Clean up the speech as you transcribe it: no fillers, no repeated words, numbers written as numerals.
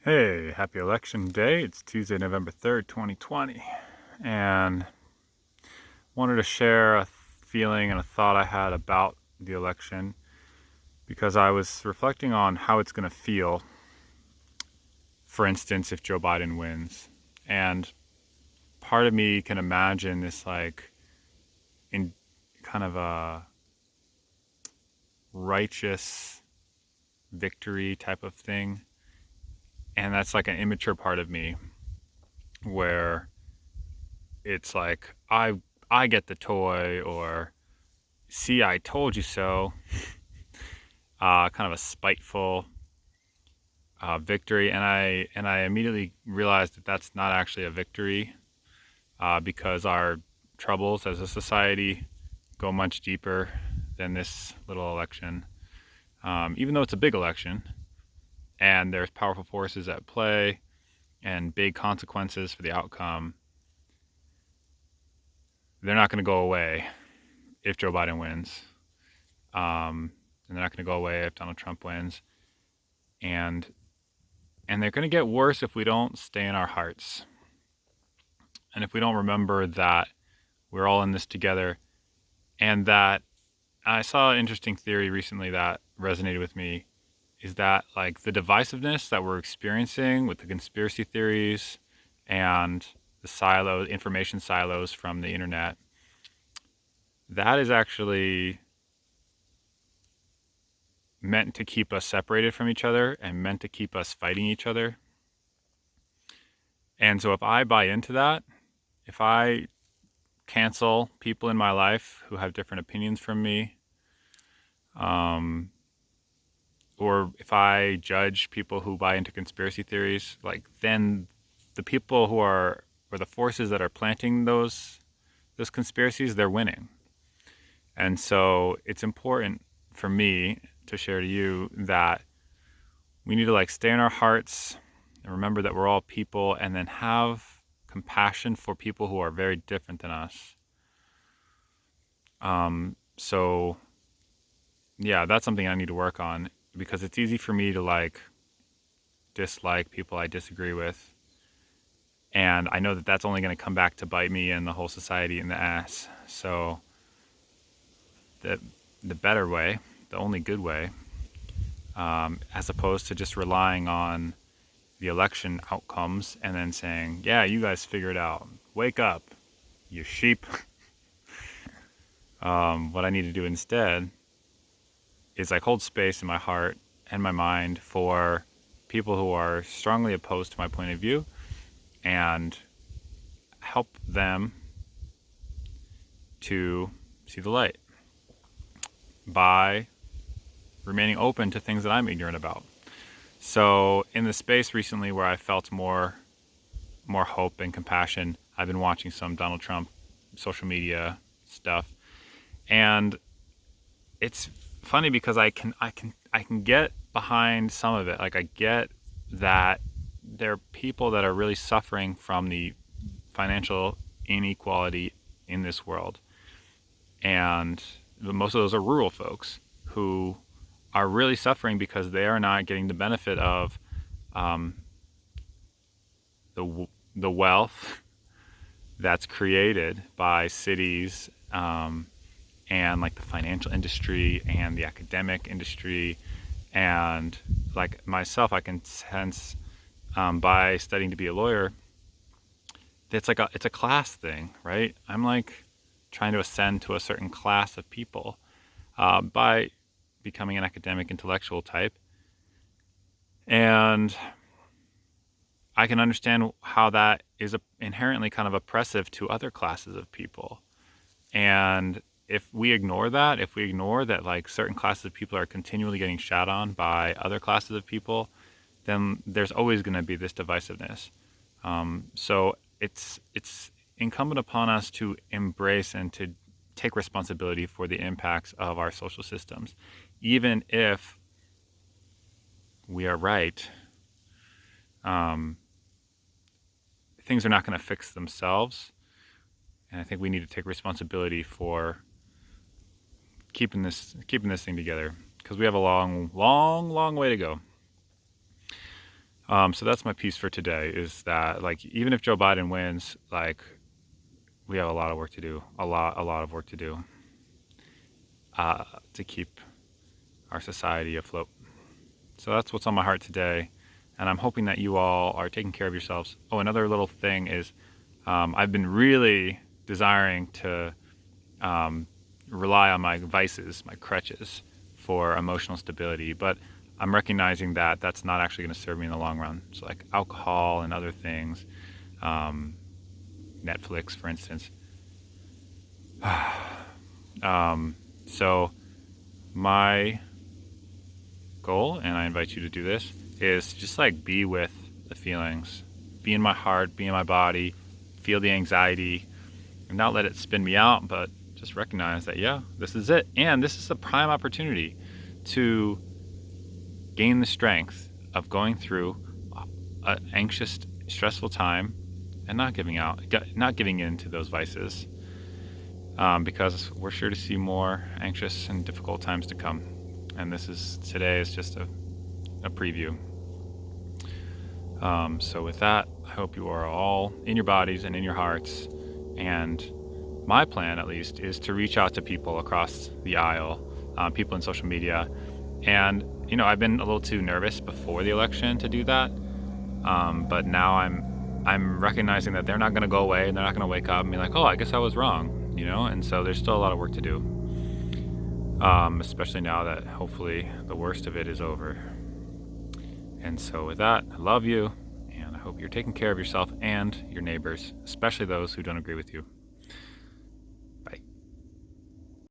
Hey, happy election day. It's Tuesday, November 3rd, 2020. And wanted to share a feeling and a thought I had about the election because I was reflecting on how it's going to feel, for instance, if Joe Biden wins. And part of me can imagine this like in kind of a righteous victory type of thing. And that's like an immature part of me where it's like I get the toy, or see, I told you so. Kind of a spiteful victory, and I immediately realized that that's not actually a victory, because our troubles as a society go much deeper than this little election. Even though it's a big election and there's powerful forces at play and big consequences for the outcome, they're not going to go away if Joe Biden wins. And they're not going to go away if Donald Trump wins. And they're going to get worse if we don't stay in our hearts. And if we don't remember that we're all in this together, and that I saw an interesting theory recently that resonated with me, is that like the divisiveness that we're experiencing with the conspiracy theories and the information silos from the internet, that is actually meant to keep us separated from each other and meant to keep us fighting each other. And so if I buy into that, if I cancel people in my life who have different opinions from me, um, or if I judge people who buy into conspiracy theories, like then the people who are, or the forces that are planting those conspiracies, they're winning. And so it's important for me to share to you that we need to like stay in our hearts and remember that we're all people, and then have compassion for people who are very different than us. So yeah, that's something I need to work on, because it's easy for me to like dislike people I disagree with. And I know that that's only going to come back to bite me and the whole society in the ass. So the better way, the only good way, as opposed to just relying on the election outcomes and then saying, yeah, you guys figure it out. Wake up, you sheep. What I need to do instead is like hold space in my heart and my mind for people who are strongly opposed to my point of view, and help them to see the light by remaining open to things that I'm ignorant about. So in the space recently where I felt more hope and compassion, I've been watching some Donald Trump social media stuff, and it's funny because I can get behind some of it. Like I get that there are people that are really suffering from the financial inequality in this world, and most of those are rural folks who are really suffering because they are not getting the benefit of the wealth that's created by cities, and like the financial industry and the academic industry. And like myself, I can sense, by studying to be a lawyer, it's like it's a class thing, right? I'm like trying to ascend to a certain class of people, by becoming an academic intellectual type. And I can understand how that is inherently kind of oppressive to other classes of people. And if we ignore that, if we ignore that like certain classes of people are continually getting shat on by other classes of people, then there's always going to be this divisiveness. So it's incumbent upon us to embrace and to take responsibility for the impacts of our social systems, even if we are right. Things are not going to fix themselves, and I think we need to take responsibility for keeping this thing together, because we have a long way to go. So that's my piece for today, is that like even if Joe Biden wins, like we have a lot of work to do, a lot of work to do to keep our society afloat. So that's what's on my heart today, and I'm hoping that you all are taking care of yourselves. Oh, another little thing is I've been really desiring to rely on my vices, my crutches, for emotional stability, but I'm recognizing that that's not actually going to serve me in the long run. So like alcohol and other things, Netflix, for instance. So my goal, and I invite you to do this, is just like be with the feelings, be in my heart, be in my body, feel the anxiety, and not let it spin me out, but just recognize that, yeah, this is it. And this is a prime opportunity to gain the strength of going through an anxious, stressful time and not giving in to those vices, because we're sure to see more anxious and difficult times to come. And today is just a preview. So with that, I hope you are all in your bodies and in your hearts. And my plan, at least, is to reach out to people across the aisle, people in social media. And, I've been a little too nervous before the election to do that. But now I'm recognizing that they're not going to go away, and they're not going to wake up and be like, oh, I guess I was wrong, And so there's still a lot of work to do, especially now that hopefully the worst of it is over. And so with that, I love you, and I hope you're taking care of yourself and your neighbors, especially those who don't agree with you.